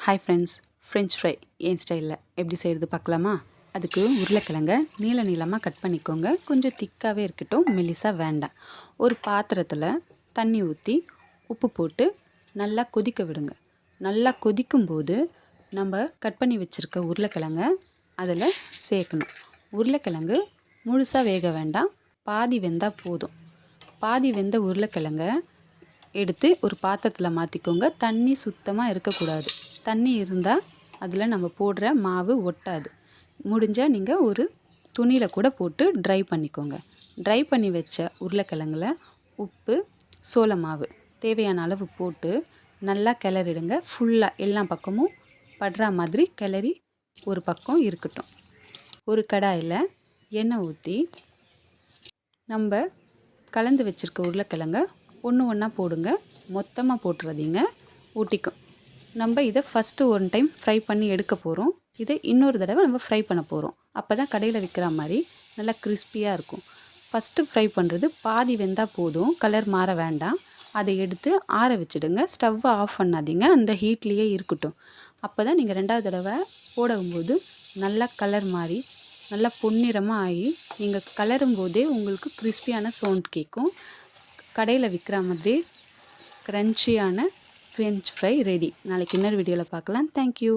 Hi friends, French fry என் ஸ்டைலில் எப்படி செய்கிறது பார்க்கலாமா? அதுக்கு உருளைக்கிழங்க நீளமாக கட் பண்ணிக்கோங்க. கொஞ்சம் திக்காகவே இருக்கட்டும், மெலிசாக வேண்டாம். ஒரு பாத்திரத்தில் தண்ணி ஊற்றி உப்பு போட்டு நல்லா கொதிக்க விடுங்க. நல்லா கொதிக்கும்போது நம்ம கட் பண்ணி வச்சுருக்க உருளைக்கிழங்க அதில் சேர்க்கணும். உருளைக்கிழங்கு முழுசாக வேக வேண்டாம், பாதி வெந்தால் போதும். பாதி வெந்த உருளைக்கிழங்க எடுத்து ஒரு பாத்திரத்தில் மாற்றிக்கோங்க. தண்ணி சுத்தமாக இருக்கக்கூடாது. தண்ணி இருந்தால் அதில் நம்ம போடுற மாவு ஒட்டாது. முடிஞ்சால் நீங்கள் ஒரு துணியில் கூட போட்டு ட்ரை பண்ணிக்கோங்க. ட்ரை பண்ணி வச்ச உருளைக்கிழங்குல உப்பு, சோள மாவு தேவையான அளவு போட்டு நல்லா கிளறிடுங்க. ஃபுல்லாக எல்லா பக்கமும் படுற மாதிரி கிளறி ஒரு பக்கம் இருக்கட்டும். ஒரு கடாயில் எண்ணெய் ஊற்றி நம்ம கலந்து வச்சுருக்க உருளைக்கிழங்க ஒன்று ஒன்றா போடுங்க. மொத்தமாக போட்டுறாதீங்க, ஊட்டிக்கும். நம்ம இதை ஃபஸ்ட்டு ஒன் டைம் ஃப்ரை பண்ணி எடுக்க போகிறோம். இதை இன்னொரு தடவை நம்ம ஃப்ரை பண்ண போகிறோம். அப்போ தான் கடையில் விற்கிற மாதிரி நல்லா கிறிஸ்பியாக இருக்கும். ஃபஸ்ட்டு ஃப்ரை பண்ணுறது பாதி வெந்தால் போதும், கலர் மாற வேண்டாம். அதை எடுத்து ஆற வச்சுடுங்க. ஸ்டவ்வை ஆஃப் பண்ணாதீங்க, அந்த ஹீட்லேயே இருக்கட்டும். அப்போ தான் நீங்கள் ரெண்டாவது தடவை போடும்போது நல்லா கலர் மாறி நல்லா பொன்னிறமாக ஆகி நீங்கள் கலரும் போதே உங்களுக்கு கிறிஸ்பியான சவுண்ட் கேட்கும். கடையில் விற்கிற மாதிரி க்ரன்ச்சியான ஃப்ரெஞ்ச் ஃப்ரை ரெடி. நாளைக்கு இன்னொரு வீடியோவில் பார்க்கலாம். தேங்க்யூ.